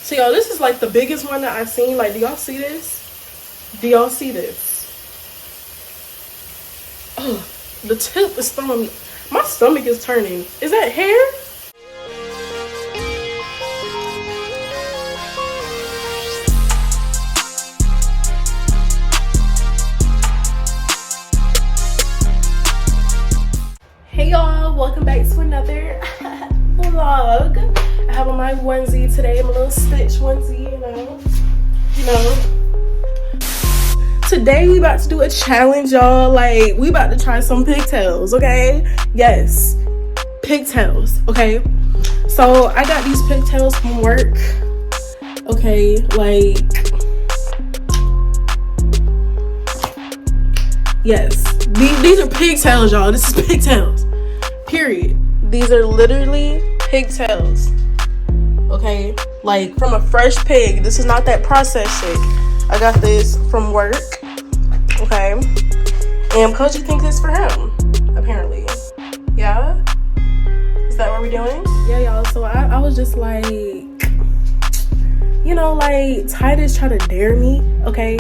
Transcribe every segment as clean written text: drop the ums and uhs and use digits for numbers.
So y'all, this is like the biggest one that I've seen. Like, do y'all see this? Do y'all see this? Oh, the tip is throwing me. My stomach is turning. Is that hair? Hey y'all, welcome back to another vlog. I have on my onesie today, my little Stitch onesie, you know. Today we about to do a challenge, y'all. Like, we about to try some pigtails, okay? Yes, pigtails, okay? So I got these pigtails from work, okay? Like, yes, these are pigtails, y'all. This is pigtails, period. These are literally pigtails, okay? Like, from a fresh pig. This is not that processed shit. I got this from work, okay? And Koji thinks it's for him, apparently. Yeah? Is that what we're doing? Yeah, y'all. So I was just like, you know, like, Titus tried to dare me, okay,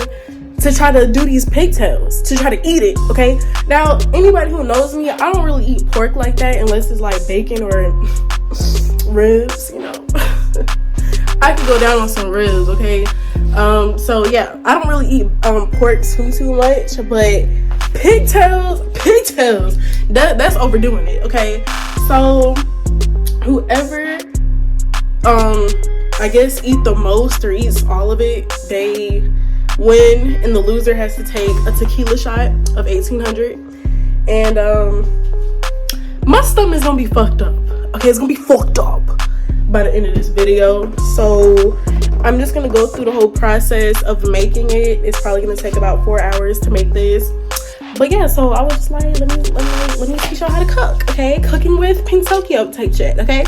to try to do these pigtails, to try to eat it, okay? Now, anybody who knows me, I don't really eat pork like that unless it's like bacon or ribs, you know. I could go down on some ribs, okay? So yeah, I don't really eat pork too much, but pigtails, that's overdoing it, okay? So whoever I guess eat the most or eats all of it, they win, and the loser has to take a tequila shot of 1800. And my stomach is gonna be fucked up, okay? It's gonna be fucked up by the end of this video. So I'm just gonna go through the whole process of making it. It's probably gonna take about 4 hours to make this, but yeah. So I was just like, let me teach y'all how to cook, okay? Cooking with Pink Tokyo type shit, okay?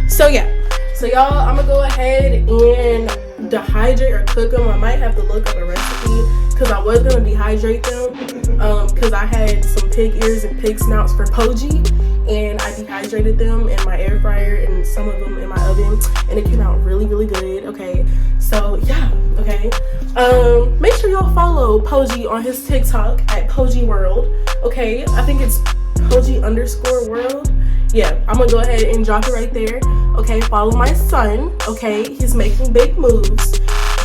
So yeah, so y'all, I'm gonna go ahead and dehydrate or cook them. I might have to look up a recipe because I was gonna dehydrate them because I had some pig ears and pig snouts for Poji, and I dehydrated them in my air fryer and some of them in my oven, and it came out really good, okay? So yeah, okay. Make sure y'all follow Poji on his TikTok at Poji World, okay? I think it's Poji_world. Yeah, I'm gonna go ahead and drop it right there, okay? Follow my son, okay? He's making big moves,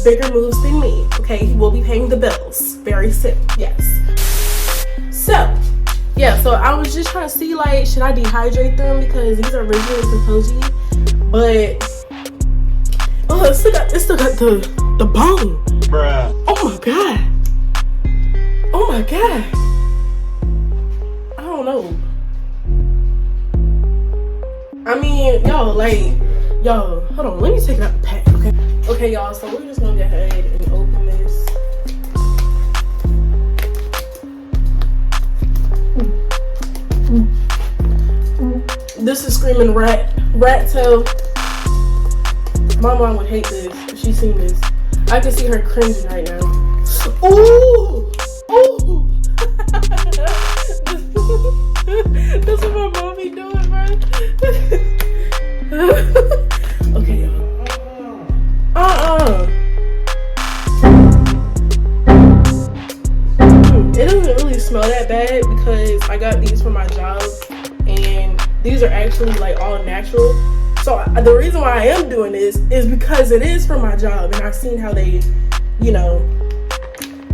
bigger moves than me, okay? He will be paying the bills very soon, yes. So yeah, so I was just trying to see, like, should I dehydrate them because these are originally for Koji, but oh, it still got the bone. Bruh. Oh my god. Oh my god. I don't know. I mean, yo, hold on, let me take it out the pack, okay? Okay, y'all, so we're just gonna go ahead and open this. This is screaming rat tail. My mom would hate this if she seen this. I can see her cringing right now. Ooh! Ooh! That's what my mom be doing, bro. Okay, y'all. It doesn't really smell that bad because I got these for my job, and these are actually like all natural. So the reason why I am doing this is because it is for my job, and I've seen how they, you know,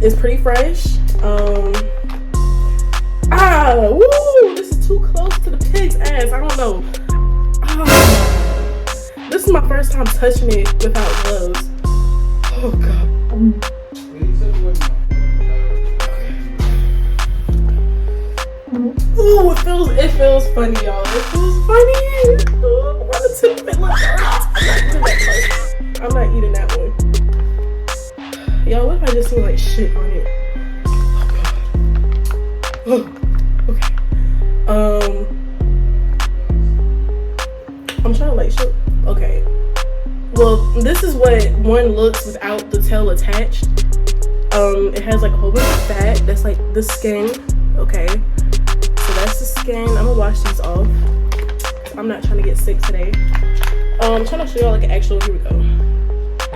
it's pretty fresh. Woo! This is too close to the pig's ass. I don't know. This is my first time touching it without gloves. Oh god. Ooh, it feels funny, y'all. It feels funny. Why the tip of it look I'm not eating that one. Y'all, what if I just see like shit on it? Oh god. Okay. I'm trying to like show. Okay. Well, this is what one looks without the tail attached. It has like a whole bunch of fat. That's like the skin. Okay. So that's the skin. I'm gonna wash these off. I'm not trying to get sick today. I'm trying to show y'all like an actual, here we go.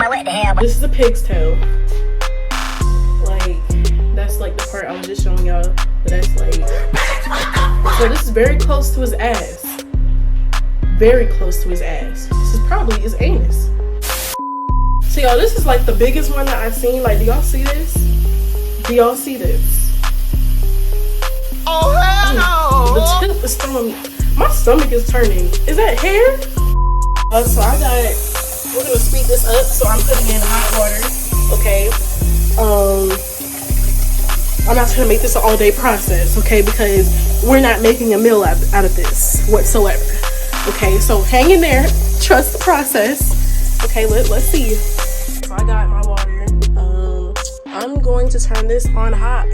what the hell? This is a pig's tail. Like, that's like the part I was just showing y'all. But that's like, so this is very close to his ass. Very close to his ass. This is probably his anus. So y'all, this is like the biggest one that I've seen. Like, do y'all see this? Do y'all see this? Oh hell no! The tip is throwing me. My stomach is turning. Is that hair? So we're gonna speed this up. So I'm putting in hot water. Okay. I'm not trying to make this an all-day process, okay? Because we're not making a meal out of this whatsoever. Okay, so hang in there. Trust the process. Okay, let's see. So I got my water. I'm going to turn this on high.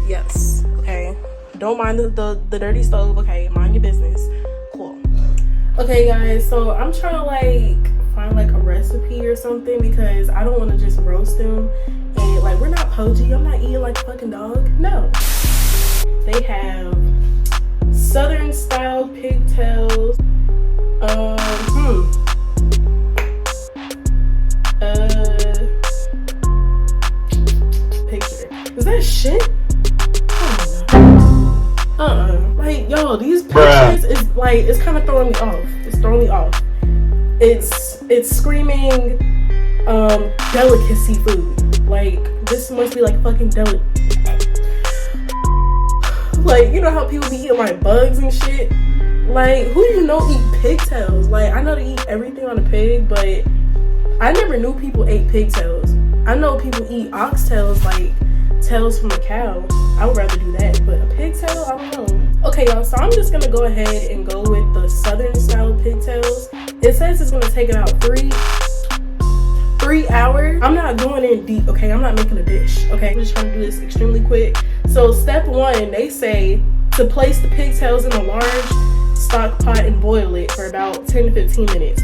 Yes. Okay. Don't mind the dirty stove. Okay, mind your business. Cool. Okay, guys. So I'm trying to like find like a recipe or something because I don't want to just roast them. And like, we're not poachy. I'm not eating like a fucking dog. No. They have Southern style pigtails. Picture. Is that shit? Like, yo, these pictures is like, it's kind of throwing me off. It's throwing me off. It's screaming delicacy food. Like, this must be like fucking like, you know how people be eating like bugs and shit? Like, who do you know eat pigtails? Like, I know to eat everything on a pig, but I never knew people ate pigtails. I know people eat oxtails, like tails from a cow. I would rather do that, but a pigtail, I don't know. Okay, y'all, so I'm just gonna go ahead and go with the Southern style pigtails. It says it's gonna take about 3 hours. I'm not going in deep, okay? I'm not making a dish, okay? I'm just trying to do this extremely quick. So step 1, they say to place the pigtails in a large stock pot and boil it for about 10 to 15 minutes.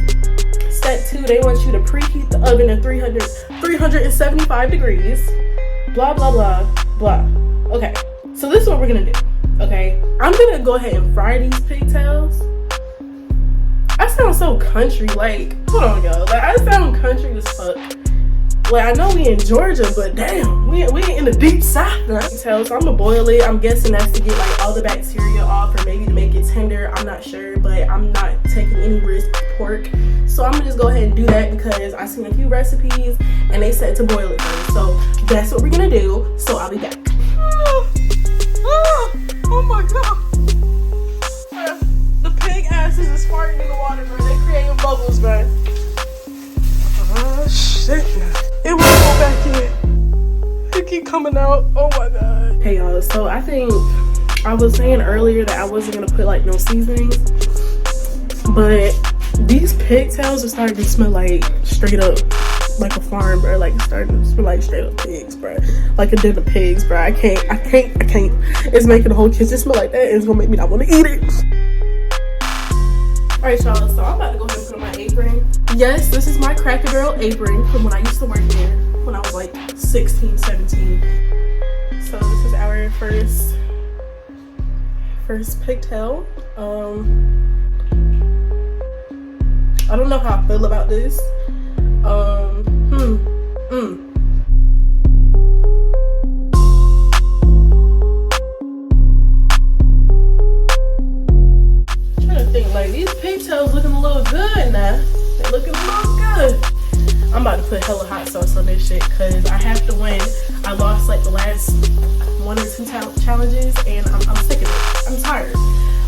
Step 2, they want you to preheat the oven to 375 degrees. Blah, blah, blah, blah. Okay, so this is what we're gonna do, okay? I'm gonna go ahead and fry these pigtails. I sound so country, like, hold on, y'all. Like, I sound country as fuck. Like, I know we in Georgia, but damn, we ain't in the deep south. So I'm gonna boil it. I'm guessing that's to get like all the bacteria off, or maybe to make it tender. I'm not sure, but I'm not taking any risk with pork. So I'm gonna just go ahead and do that because I seen a few recipes and they said to boil it first. So that's what we're gonna do. So I'll be back. Oh my god. The pig asses is farting in the water, bro. They creating bubbles, bro. Oh shit. It won't go back in. It keep coming out. Oh my god. Hey y'all, so I think I was saying earlier that I wasn't gonna put like no seasonings, but these pigtails are starting to smell like straight up like a farm, bro. Like, it's starting to smell like straight up pigs, bro. Like a den of pigs, bro. I can't. It's making the whole kitchen smell like that. It's gonna make me not want to eat it. Alright, y'all, so I'm about to go ahead and put on my apron. Yes, this is my Cracker Barrel apron from when I used to work there when I was like 16, 17. So this is our first pigtail. I don't know how I feel about this. Like, these pigtails looking a little good now. They're looking a little good. I'm about to put hella hot sauce on this shit because I have to win. I lost like the last 1 or 2 challenges and I'm sick of it. I'm tired.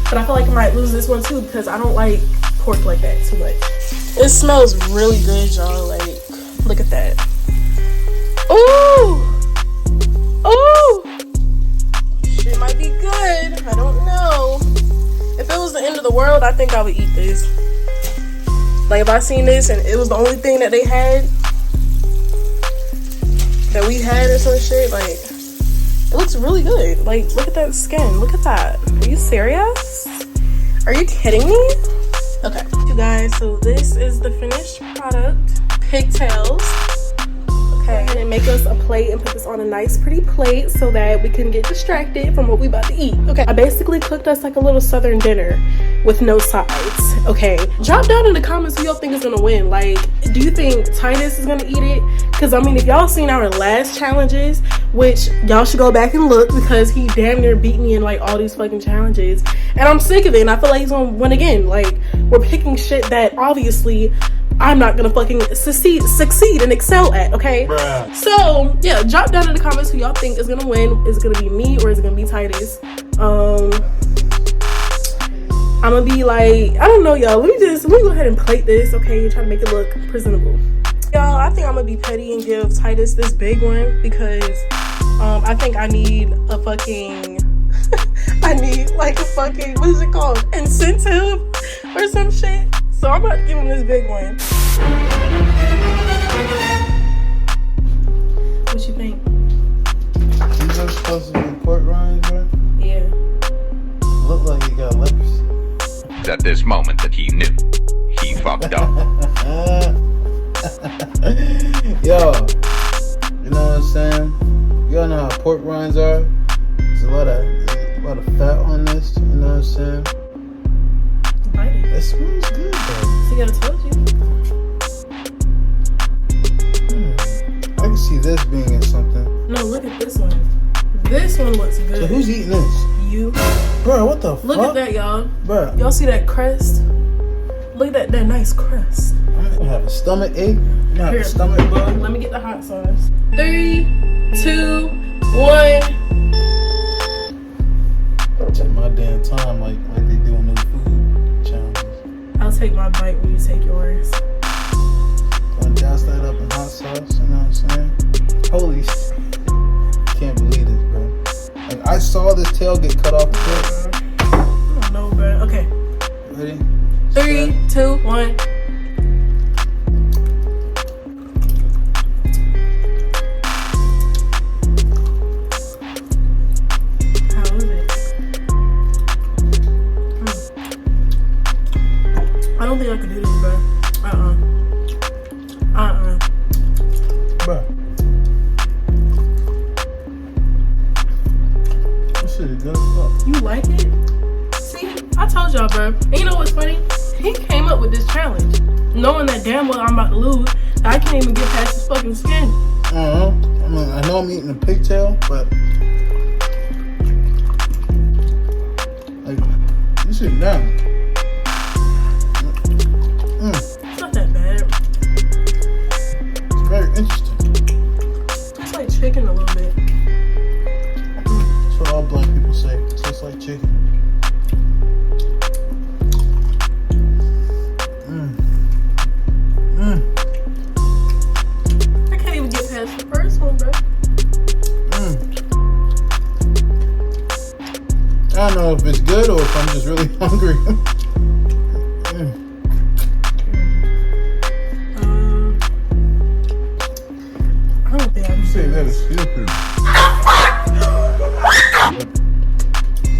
But I feel like I might lose this one too because I don't like pork like that too much. It smells really good, y'all. Like, look at that. Ooh! Ooh! Shit might be good. I don't know. If it was the end of the world, I think I would eat this. Like, if I seen this and it was the only thing that they had, that we had or some shit, like, it looks really good. Like, look at that skin. Look at that. Are you serious? Are you kidding me? Okay, you guys, so this is the finished product. Pigtails. Okay. ahead and make us a plate and put this on a nice pretty plate so that we can get distracted from what we about to eat. Okay, I basically cooked us like a little southern dinner with no sides. Okay, drop down in the comments who y'all think is gonna win. Like, do you think Titus is gonna eat it? Because I mean, if y'all seen our last challenges, which y'all should go back and look, because he damn near beat me in like all these fucking challenges, and I'm sick of it, and I feel like he's gonna win again. Like, we're picking shit that obviously I'm not gonna fucking succeed and excel at, okay? Bruh. So yeah, drop down in the comments who y'all think is gonna win. Is it gonna be me or is it gonna be Titus? I'm gonna be like, I don't know, y'all. Let me go ahead and plate this, okay? Try to make it look presentable. Y'all, I think I'm gonna be petty and give Titus this big one because I think I need a fucking I need like a fucking, what is it called? Incentive or some shit. So I'm about to give him this big one. What you think? These are supposed to be pork rinds, bro? Yeah. Look like you got leprosy. At this moment that he knew, he fucked up. Yo, you know what I'm saying? Y'all know how pork rinds are. There's a lot of fat on this. You know what I'm saying? Bite it. It smells good though. See, I told you. I can see this being in something. No, look at this one. This one looks good. So who's eating this? You. Bro, what the Look fuck? at that, y'all. Bro. Y'all see that crust? Look at that nice crust. I'm gonna have a stomach ache. I'm gonna have Here, a stomach bug. let me get the hot sauce. 3, 2, 1. Take my damn time like they do on those food challenges. I'll take my bite when you take yours. Gonna douse that up in hot sauce, you know what I'm saying? Holy shit. Can't believe this, bro. Like, I saw this tail get cut off quick. I don't know, bro. Okay. Ready? 3, 2, 1. How is it? I don't think I could do this, bro. Bro. This shit is good as fuck. You like it? See, I told y'all, bro. And you know what's funny? He came up with this challenge, knowing that damn well I'm about to lose. That I can't even get past his fucking skin. I mean, I know I'm eating a pigtail, but like, this shit down. It's not that bad. It's very interesting. It's like chicken a little bit. That's what all black people say. It tastes like chicken. I can't even get past the first one, bro. I don't know if it's good or if I'm just really hungry. I don't think I can Say that is stupid.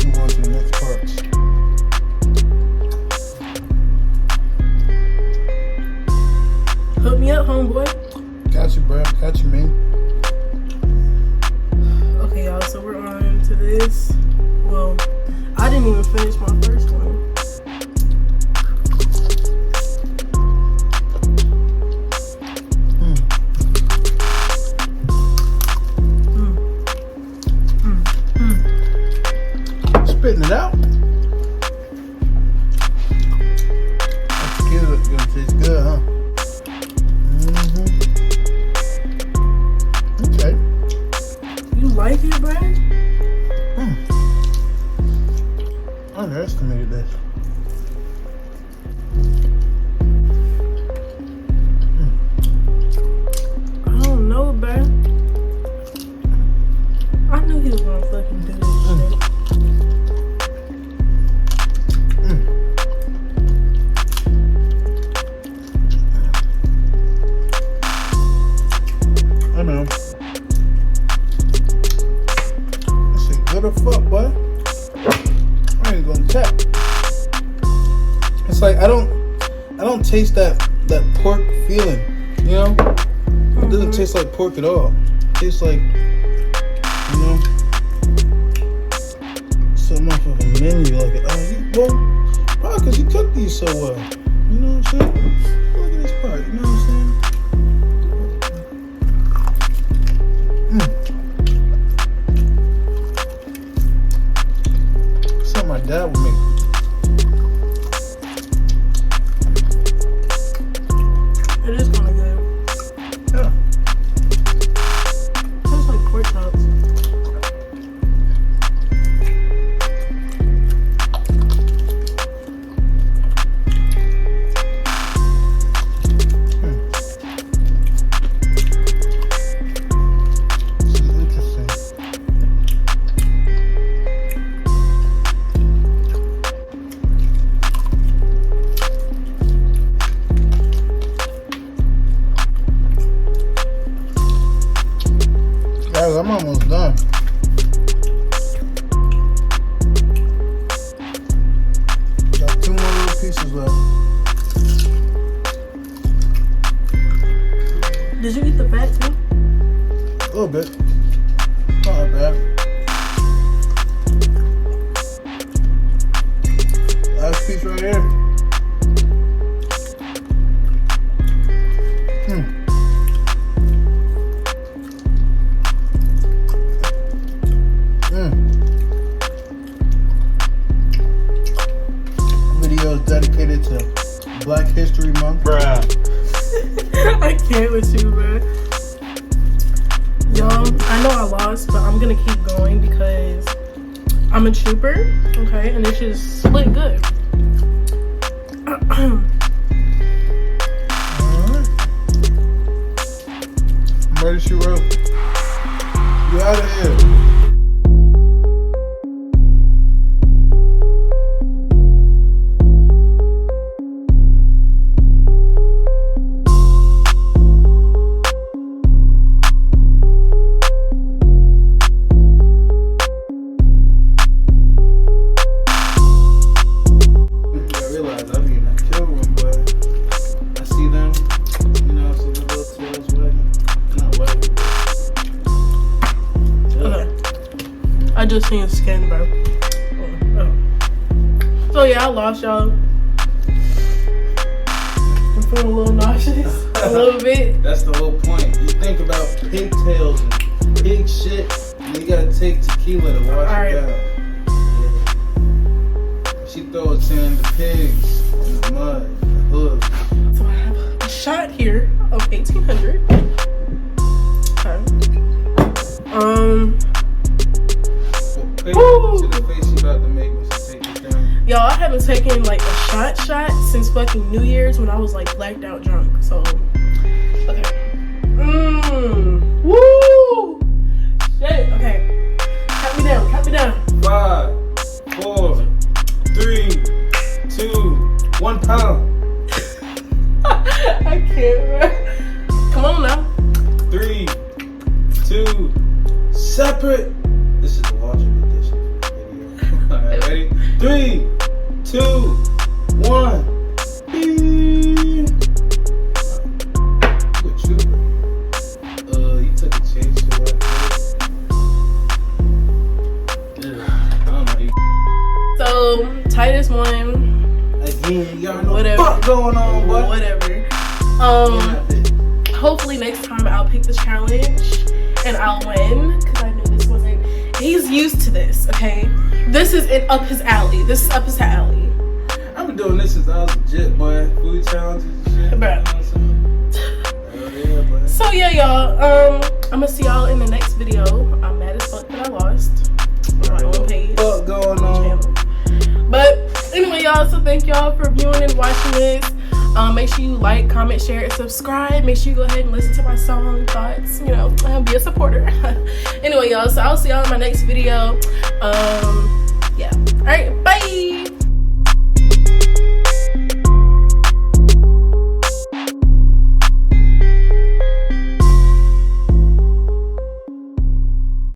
Move on to the next parts. Hook me up, homeboy. Got you, bro. Got you, man. Okay, y'all, so we're on to this. Well, I didn't even finish my first one. Spitting it out. That's good. It's gonna taste good, huh? Okay. You like it, bro? I underestimated this. I don't know, bro. I knew he was gonna fucking do this shit. I know. This shit good as fuck, boy. I ain't gonna tap. It's like I don't taste that pork feeling, you know? It doesn't taste like pork at all. It tastes like, you know, something off of a menu. Like, well, probably because you cook these so well. You know what I'm saying? Look at this part. You know what I'm saying? Something my dad would make. It is kind of good. Yeah. Tastes like pork chops. This is interesting. Guys, I'm almost done. Got 2 more little pieces left. Did you eat the fat too? A little bit. Not that bad. Last piece right here. Video is dedicated to Black History Month. Bruh. I can't with you, bro. Y'all, I know I lost, but I'm gonna keep going because I'm a trooper, okay? And this is split good. Alright. I'm ready to shoot rope. You out of here. I realize I be in that kill room, but I see them, you know, I see the little tails wagging. Not wagging. Okay. I just seen skin, bro. Oh. So yeah, I lost, y'all. I'm feeling a little nauseous, a little bit. That's the whole point. You think about pigtails and pig shit, and you gotta take tequila to wash Alright. it out. She throws in the pigs, in the mud, the hooves. So I have a shot here of 1800. Okay. Face, Woo! see the face she about to make when she take this down. Y'all, I haven't taken like a shot since fucking New Year's when I was like blacked out drunk. So, okay. Woo! Shit. Okay. Count me down. 5, 4, 3, 2, 1 pound. I can't, bro. Come on now. 3, 2, separate. This is the watching edition for the video. Alright, ready? 3, 2, 1. Beep. You a trooper. You took a chance to what? I don't know. So, Titus won. Again, y'all know Whatever. what going on, boy. Whatever. Hopefully next time I'll pick the challenge and I'll win because I knew this wasn't. He's used to this, okay? This is up his alley. I've been doing this since I was legit, boy. Food challenges and shit. Bruh. You know what I'm saying? Hell yeah, boy. So yeah, y'all. I'm gonna see y'all in the next video. I'm mad as fuck that I lost on my own page. What going on? Channel. But anyway, y'all. So thank y'all for viewing and watching this. Make sure you like, comment, share, and subscribe. Make sure you go ahead and listen to my song thoughts. You know, be a supporter. Anyway, y'all. So I'll see y'all in my next video. Yeah. All right. Bye.